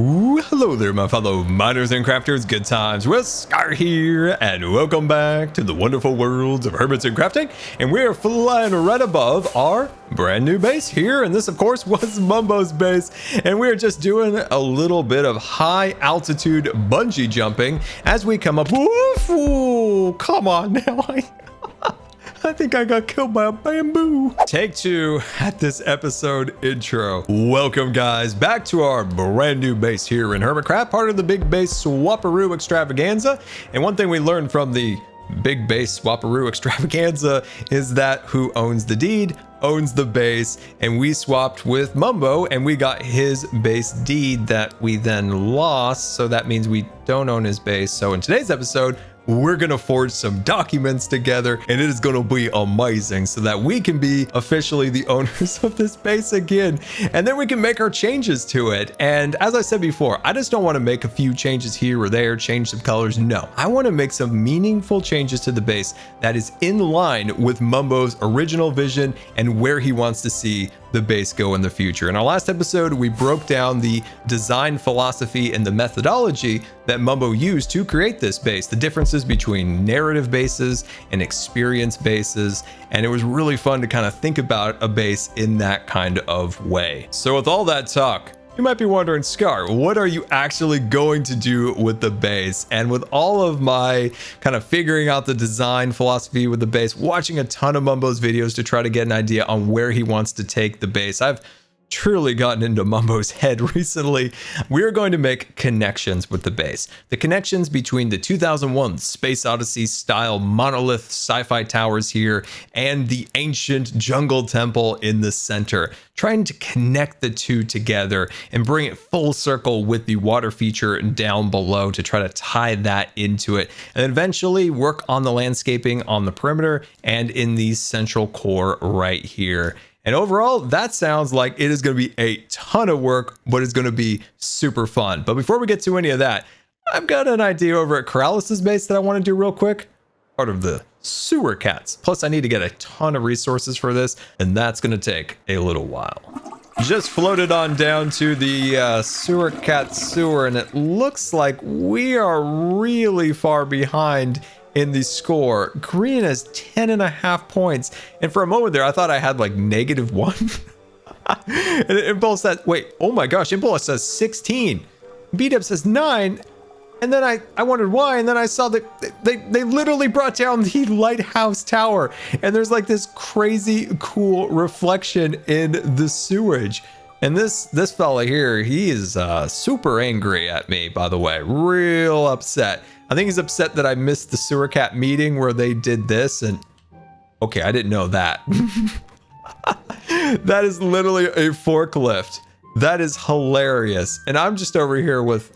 Ooh, hello there, my fellow miners and crafters. Good times with Scar here, and welcome back to the wonderful worlds of Hermits and Crafting. And we're flying right above our brand new base here, and this, of course, was Mumbo's base. And we're just doing a little bit of high altitude bungee jumping as we come up. Woof, ooh, come on now. I think I got killed by a bamboo. Take two at this episode intro. Welcome, guys, back to our brand new base here in Hermitcraft, part of the big base swaparoo extravaganza. And one thing we learned from the big base swaparoo extravaganza is that who owns the deed owns the base. And we swapped with Mumbo and we got his base deed that we then lost. So that means we don't own his base. So in today's episode, we're gonna forge some documents together, and it is gonna be amazing so that we can be officially the owners of this base again, and then we can make our changes to it. And as I said before, I just don't want to make a few changes here or there, change some colors. No, I want to make some meaningful changes to the base that is in line with Mumbo's original vision and where he wants to see the base go in the future. In our last episode, we broke down the design philosophy and the methodology that Mumbo used to create this base, the differences between narrative bases and experience bases, and it was really fun to kind of think about a base in that kind of way. So with all that talk, you might be wondering, Scar, what are you actually going to do with the base? And with all of my kind of figuring out the design philosophy with the base, watching a ton of Mumbo's videos to try to get an idea on where he wants to take the base, I've truly gotten into Mumbo's head recently. We're going to make connections with the base. The connections between the 2001 Space Odyssey style monolith sci-fi towers here and the ancient jungle temple in the center. Trying to connect the two together and bring it full circle with the water feature down below to try to tie that into it. And eventually work on the landscaping on the perimeter and in the central core right here. And overall, that sounds like it is going to be a ton of work, but it's going to be super fun. But before we get to any of that, I've got an idea over at Keralis' base that I want to do real quick. Part of the sewer cats. Plus, I need to get a ton of resources for this, and that's going to take a little while. Just floated on down to the sewer cat sewer, and it looks like we are really far behind in the score. Green has 10.5 points, and for a moment there I thought I had like -1. And Impulse says, wait, oh my gosh, Impulse says 16, Beat-Up says 9, and then I wondered why, and then I saw that they literally brought down the lighthouse tower, and there's like this crazy cool reflection in the sewage. And this fella here, he is super angry at me, by the way, real upset. I think he's upset that I missed the sewer cat meeting where they did this, and okay, I didn't know that. That is literally a forklift. That is hilarious. And I'm just over here with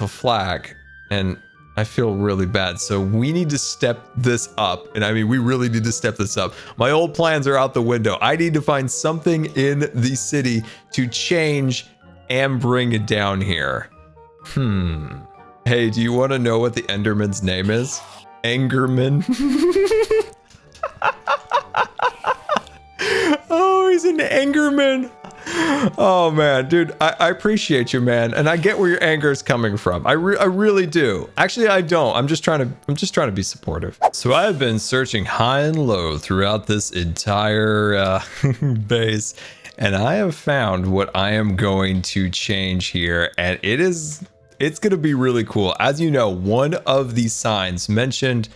a flag, and I feel really bad. So we need to step this up. And I mean, we really need to step this up. My old plans are out the window. I need to find something in the city to change and bring it down here. Hey, do you want to know what the Enderman's name is? Angerman. Oh, he's an Angerman. Oh man, dude, I appreciate you, man, and I get where your anger is coming from. I really do. Actually, I don't. I'm just trying to be supportive. So I have been searching high and low throughout this entire base, and I have found what I am going to change here, and it's going to be really cool. As you know, one of these signs mentioned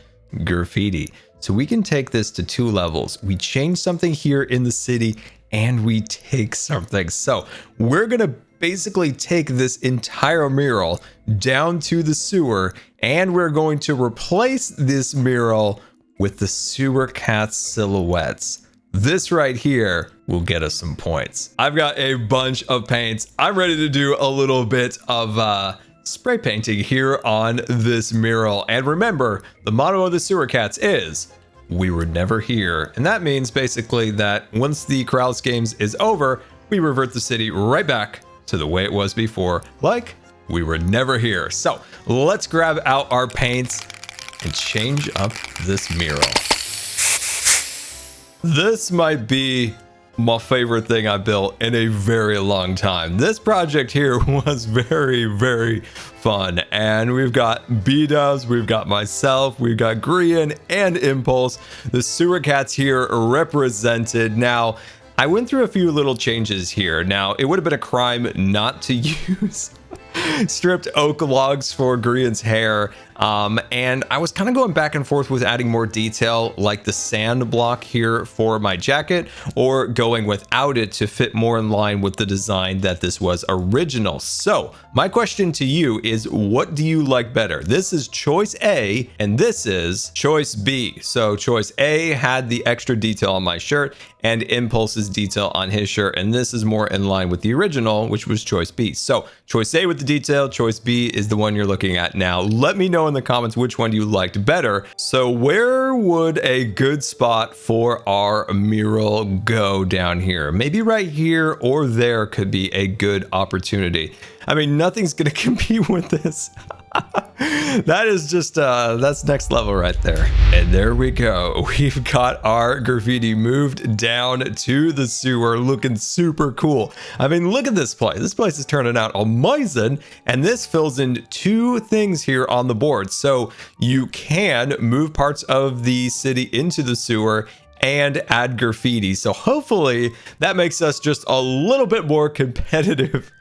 graffiti. So we can take this to 2 levels. We change something here in the city and we take something. So we're going to basically take this entire mural down to the sewer, and we're going to replace this mural with the sewer cat silhouettes. This right here will get us some points. I've got a bunch of paints. I'm ready to do a little bit of spray painting here on this mural. And remember, the motto of the sewer cats is, we were never here. And that means basically that once the Keralis games is over, we revert the city right back to the way it was before, like we were never here. So let's grab out our paints and change up this mural. This might be my favorite thing I built in a very long time. This project here was very, very fun. And we've got B-dubs, we've got myself, we've got Grian and Impulse. The sewer cats here represented. Now, I went through a few little changes here. Now, it would have been a crime not to use stripped oak logs for Grian's hair. And I was kind of going back and forth with adding more detail, like the sand block here for my jacket, or going without it to fit more in line with the design that this was original. So my question to you is, what do you like better? This is choice A and this is choice B. So choice A had the extra detail on my shirt and Impulse's detail on his shirt, and this is more in line with the original, which was choice B. So choice A with the detail, choice B is the one you're looking at now. Let me know in the comments which one you liked better. So where would a good spot for our mural go down here? Maybe right here or there could be a good opportunity. I mean, nothing's gonna compete with this. That is just that's next level right there. And there we go, we've got our graffiti moved down to the sewer, looking super cool. I mean, look at this place is turning out amazing, and this fills in two things here on the board. So you can move parts of the city into the sewer and add graffiti, so hopefully that makes us just a little bit more competitive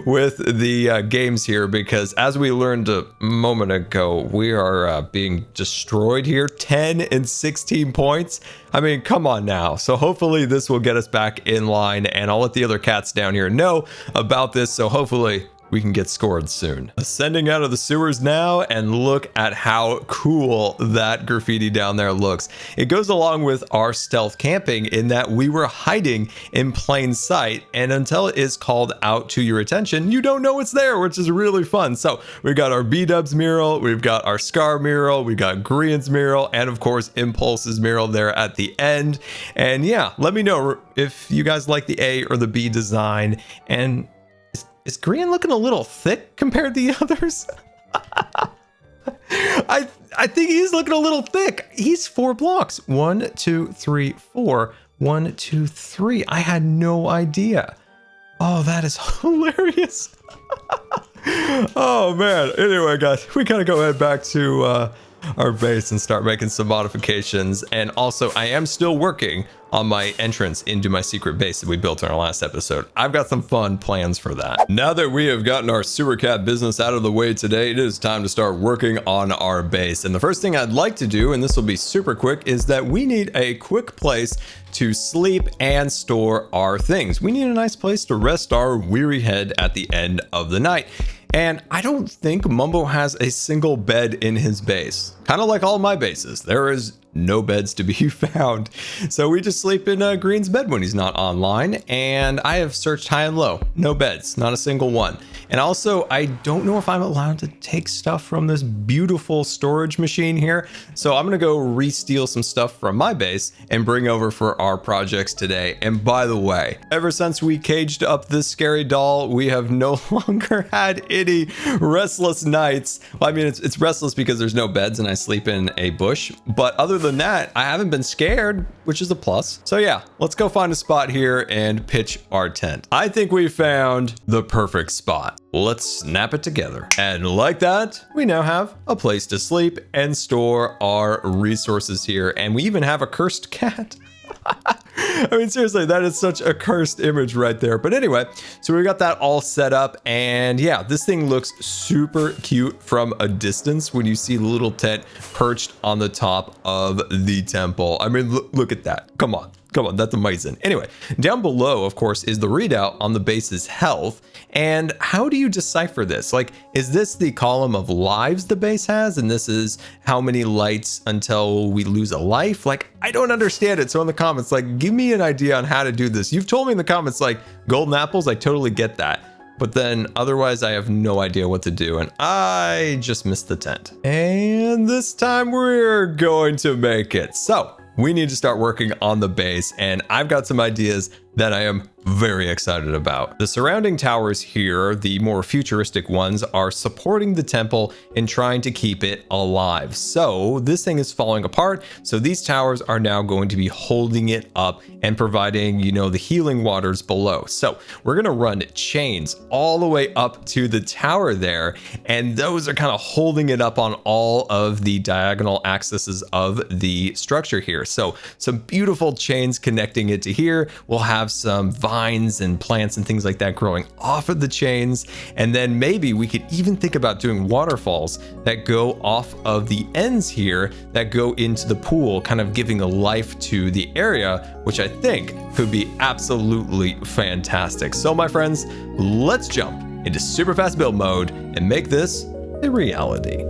with the games here, because as we learned a moment ago, we are being destroyed here. 10 and 16 points. I mean, come on now. So hopefully this will get us back in line, and I'll let the other cats down here know about this, so hopefully we can get scored soon. Ascending out of the sewers now, and look at how cool that graffiti down there looks. It goes along with our stealth camping in that we were hiding in plain sight, and until it is called out to your attention, you don't know it's there, which is really fun. So we've got our B-dubs mural, we've got our Scar mural, we got Grian's mural, and of course Impulse's mural there at the end. And yeah, let me know if you guys like the A or the B design. And is Grian looking a little thick compared to the others? I think he's looking a little thick. He's 4 blocks. 1, 2, 3, 4. 1, 2, 3. I had no idea. Oh, that is hilarious. Oh man. Anyway, guys, we gotta go head back to our base and start making some modifications. And also, I am still working on my entrance into my secret base that we built in our last episode. I've got some fun plans for that. Now that we have gotten our sewer cat business out of the way today, it is time to start working on our base. And the first thing I'd like to do, and this will be super quick, is that we need a quick place to sleep and store our things. We need a nice place to rest our weary head at the end of the night. And I don't think Mumbo has a single bed in his base. Kind of like all my bases, there is no beds to be found. So we just sleep in Green's bed when he's not online. And I have searched high and low, no beds, not a single one. And also, I don't know if I'm allowed to take stuff from this beautiful storage machine here. So I'm gonna go re-steal some stuff from my base and bring over for our projects today. And by the way, ever since we caged up this scary doll, we have no longer had any restless nights. Well, I mean, it's restless because there's no beds and I sleep in a bush. But other than that, I haven't been scared, which is a plus. So yeah, let's go find a spot here and pitch our tent. I think we found the perfect spot. Let's snap it together. And like that, we now have a place to sleep and store our resources here. And we even have a cursed cat. I mean, seriously, that is such a cursed image right there. But anyway, so we got that all set up. And yeah, this thing looks super cute from a distance when you see the little tent perched on the top of the temple. I mean, look at that. Come on. Come on, that's amazing. Anyway, down below, of course, is the readout on the base's health. And how do you decipher this? Like, is this the column of lives the base has? And this is how many lights until we lose a life? Like, I don't understand it. So in the comments, like, give me an idea on how to do this. You've told me in the comments, like, golden apples, I totally get that. But then otherwise, I have no idea what to do. And I just missed the tent. And this time we're going to make it. So we need to start working on the base, and I've got some ideas that I am very excited about. The surrounding towers here, the more futuristic ones, are supporting the temple and trying to keep it alive. So this thing is falling apart. So these towers are now going to be holding it up and providing, you know, the healing waters below. So we're going to run chains all the way up to the tower there. And those are kind of holding it up on all of the diagonal axes of the structure here. So some beautiful chains connecting it to here. We'll have some vines and plants and things like that growing off of the chains. And then maybe we could even think about doing waterfalls that go off of the ends here that go into the pool, kind of giving a life to the area, which I think could be absolutely fantastic. So my friends, let's jump into super fast build mode and make this a reality.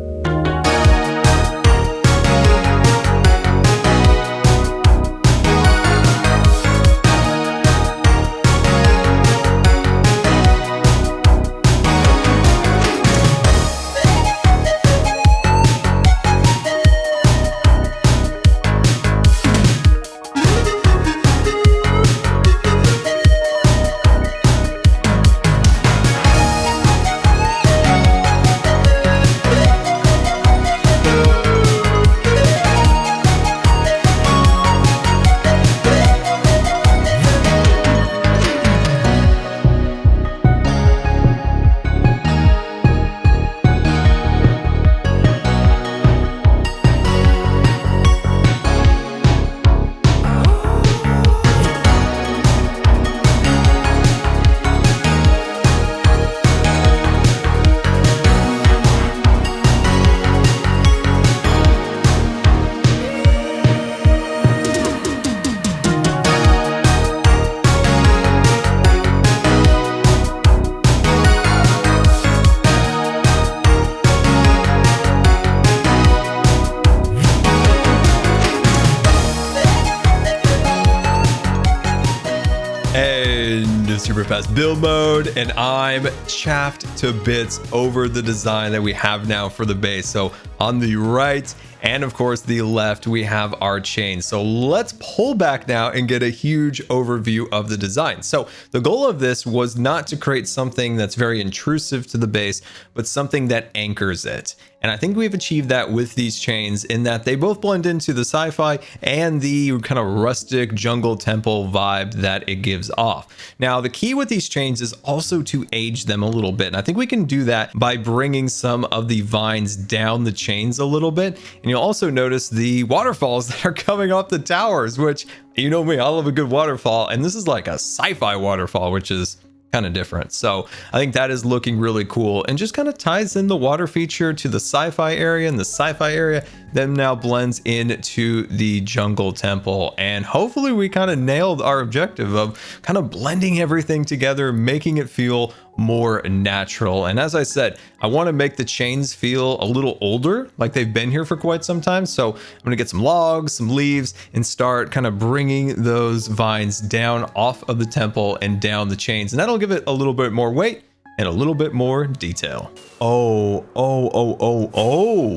Super fast build mode, and I'm chaffed to bits over the design that we have now for the base. So on the right and of course the left, we have our chain. So let's pull back now and get a huge overview of the design. So the goal of this was not to create something that's very intrusive to the base, but something that anchors it. And I think we've achieved that with these chains in that they both blend into the sci-fi and the kind of rustic jungle temple vibe that it gives off. Now, the key with these chains is also to age them a little bit. And I think we can do that by bringing some of the vines down the chains a little bit. And you'll also notice the waterfalls that are coming off the towers, which, you know me, I love a good waterfall. And this is like a sci-fi waterfall, which is kind of different. So I think that is looking really cool and just kind of ties in the water feature to the sci-fi area, and the sci-fi area then now blends into the jungle temple. And hopefully we kind of nailed our objective of kind of blending everything together, making it feel more natural. And as I said, I want to make the chains feel a little older, like they've been here for quite some time. So I'm going to get some logs, some leaves, and start kind of bringing those vines down off of the temple and down the chains. And that'll give it a little bit more weight and a little bit more detail. Oh,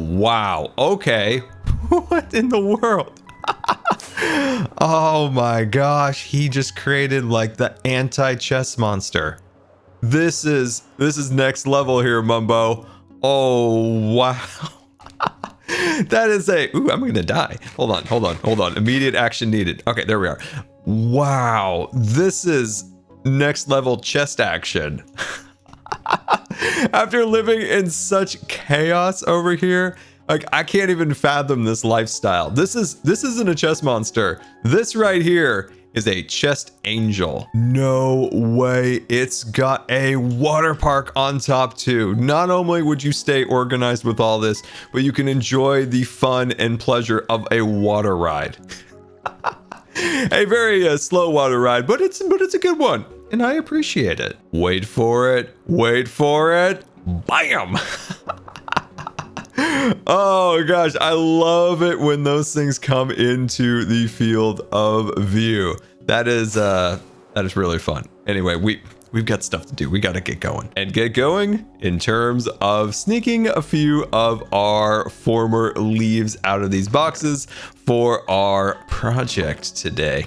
wow. Okay. What in the world? Oh my gosh. He just created like the anti-chess monster. This is next level here, Mumbo. Oh, wow. That is ooh, I'm gonna die. Hold on. Immediate action needed. Okay, there we are. Wow, this is next level chest action. After living in such chaos over here, like I can't even fathom this lifestyle. This isn't a chess monster. This right here is a chest angel. No way. It's got a water park on top too. Not only would you stay organized with all this, but you can enjoy the fun and pleasure of a water ride. A very slow water ride, but it's a good one, and I appreciate it. Wait for it. Bam! Oh gosh, I love it when those things come into the field of view. That is really fun. Anyway, we've got stuff to do. We got to get going. And get going in terms of sneaking a few of our former leaves out of these boxes for our project today.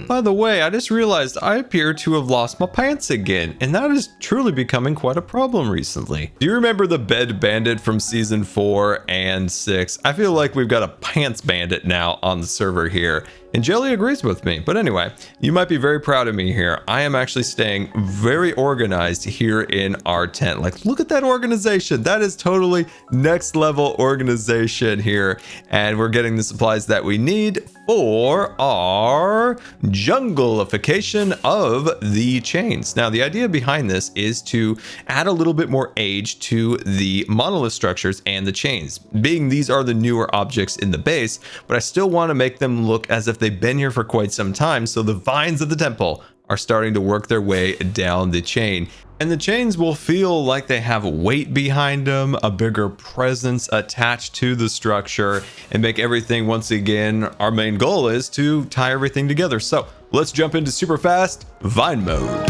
By the way, I just realized I appear to have lost my pants again, and that is truly becoming quite a problem recently. Do you remember the bed bandit from season 4 and 6? I feel like we've got a pants bandit now on the server here, and Jelly agrees with me. But anyway, you might be very proud of me here. I am actually staying very organized here in our tent. Like, look at that organization. That is totally next level organization here. And we're getting the supplies that we need for our jungleification of the chains. Now, the idea behind this is to add a little bit more age to the monolith structures and the chains, being these are the newer objects in the base, but I still want to make them look as if they've been here for quite some time. So the vines of the temple are starting to work their way down the chain. And the chains will feel like they have weight behind them, a bigger presence attached to the structure, and make everything, once again, our main goal is to tie everything together. So let's jump into super fast vine mode.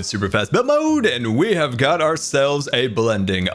Super fast build mode, and we have got ourselves a blending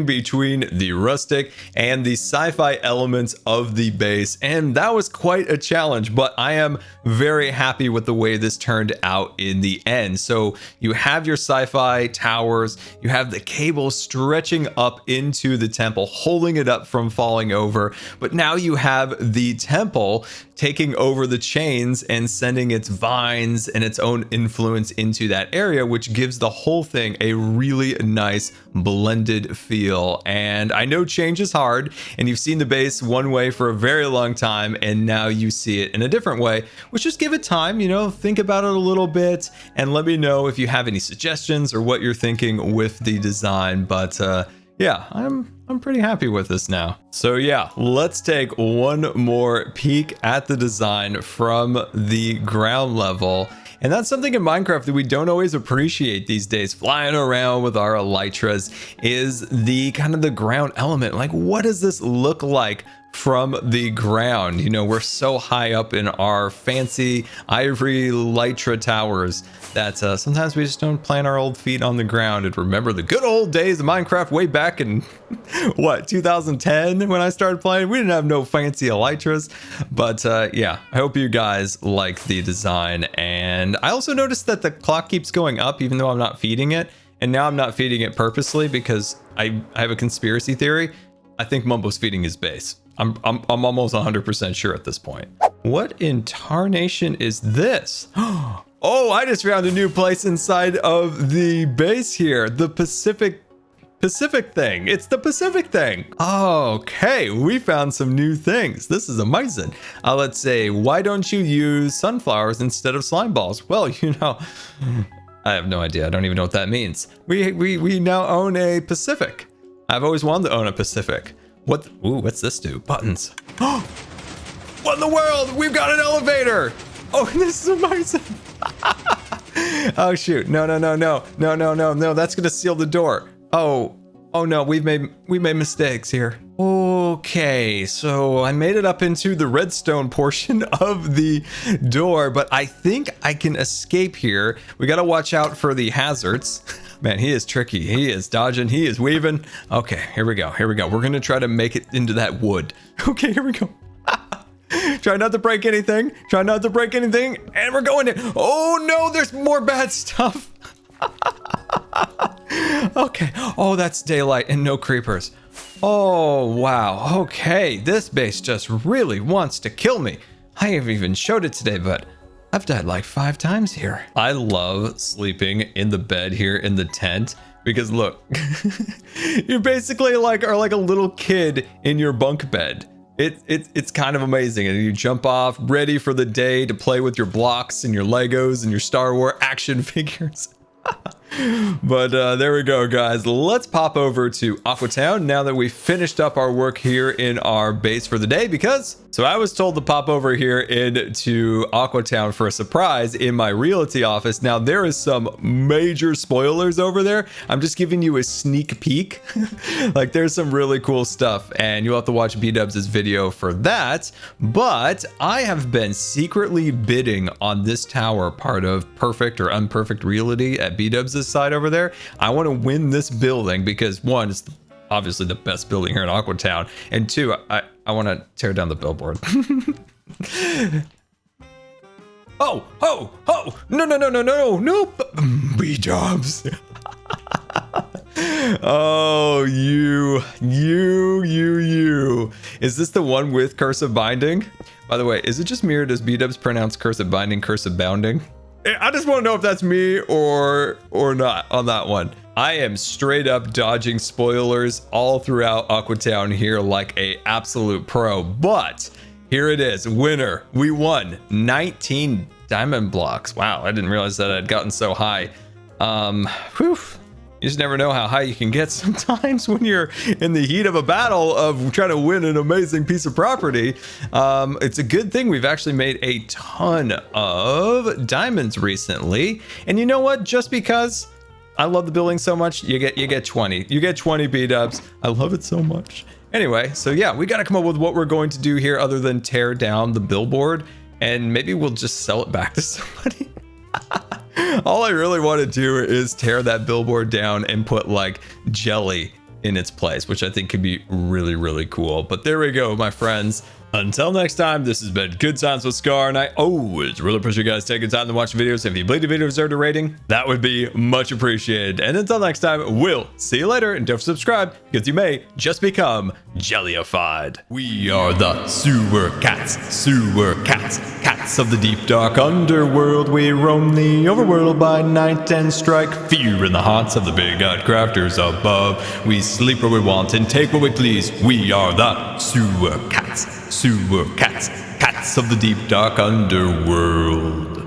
between the rustic and the sci-fi elements of the base, and that was quite a challenge, but I am very happy with the way this turned out in the end. So you have your sci-fi towers, you have the cable stretching up into the temple, holding it up from falling over, but now you have the temple taking over the chains and sending its vines and its own influence into that area, which gives the whole thing a really nice blended feel. And I know change is hard, and you've seen the base one way for a very long time, and now you see it in a different way, which just give it time, you know, think about it a little bit, and let me know if you have any suggestions or what you're thinking with the design. But yeah, I'm pretty happy with this now. So yeah, let's take one more peek at the design from the ground level. And that's something in Minecraft that we don't always appreciate these days, flying around with our elytras, is the kind of the ground element. Like, what does this look like from the ground? You know, we're so high up in our fancy ivory elytra towers that sometimes we just don't plant our old feet on the ground and remember the good old days of Minecraft way back in what, 2010 when I started playing. We didn't have no fancy elytras, but yeah, I hope you guys like the design. And I also noticed that the clock keeps going up even though I'm not feeding it, and now I'm not feeding it purposely because I have a conspiracy theory. I think Mumbo's feeding his base. I'm almost 100% sure at this point. What in tarnation is this? Oh, I just found a new place inside of the base here. The Pacific thing. It's the Pacific thing. Okay, we found some new things. This is amazing. Let's say, why don't you use sunflowers instead of slime balls? Well, you know, I have no idea. I don't even know what that means. We now own a Pacific. I've always wanted to own a Pacific. What? Ooh, what's this do? Buttons. What in the world? We've got an elevator. Oh, this is amazing. Oh shoot! No! That's gonna seal the door. Oh no! We made mistakes here. Okay, so I made it up into the redstone portion of the door, but I think I can escape here. We gotta watch out for the hazards. Man, he is tricky. He is dodging. He is weaving. Okay, here we go. We're gonna try to make it into that wood. Okay, here we go. Try not to break anything. And we're going in. Oh no, there's more bad stuff. Okay. Oh, that's daylight and no creepers. Oh, wow. Okay, this base just really wants to kill me. I haven't even showed it today, but I've died like 5 times here. I love sleeping in the bed here in the tent because look, you basically are like a little kid in your bunk bed. It's kind of amazing, and you jump off ready for the day to play with your blocks and your Legos and your Star Wars action figures. But there we go, guys. Let's pop over to Aquatown now that we finished up our work here in our base for the day, because so I was told to pop over here into Aquatown for a surprise in my realty office. Now there is some major spoilers over there. I'm just giving you a sneak peek. Like there's some really cool stuff, and you'll have to watch B-Dubs' video for that. But I have been secretly bidding on this tower, part of Perfect or Unperfect Realty at B-Dubs' side over there. I want to win this building because one, it's obviously the best building here in Aquatown, and two, I want to tear down the billboard. No, B-Dubs. Oh, you. Is this the one with cursive binding? By the way, is it just me or does B-Dubs pronounce cursive binding cursive bounding? I just want to know if that's me or not on that one. I am straight up dodging spoilers all throughout Aquatown here like a absolute pro. But here it is, winner. We won 19 diamond blocks. Wow, I didn't realize that I'd gotten so high. Whew. You just never know how high you can get sometimes when you're in the heat of a battle of trying to win an amazing piece of property. It's a good thing we've actually made a ton of diamonds recently. And you know what? Just because I love the building so much, you get 20. You get 20 B-Dubs. I love it so much. Anyway, so yeah, we got to come up with what we're going to do here other than tear down the billboard, and maybe we'll just sell it back to somebody. All I really want to do is tear that billboard down and put like jelly in its place, which I think could be really, really cool. But there we go, my friends. Until next time, this has been Good Times with Scar, and I always really appreciate you guys taking time to watch videos. If you believe the video deserved a rating, that would be much appreciated. And until next time, we'll see you later, and don't forget to subscribe, because you may just become jellyified. We are the sewer cats, cats of the deep dark underworld. We roam the overworld by night and strike fear in the hearts of the big-eyed crafters above. We sleep where we want and take what we please. We are the sewer cats, cats of the deep dark underworld.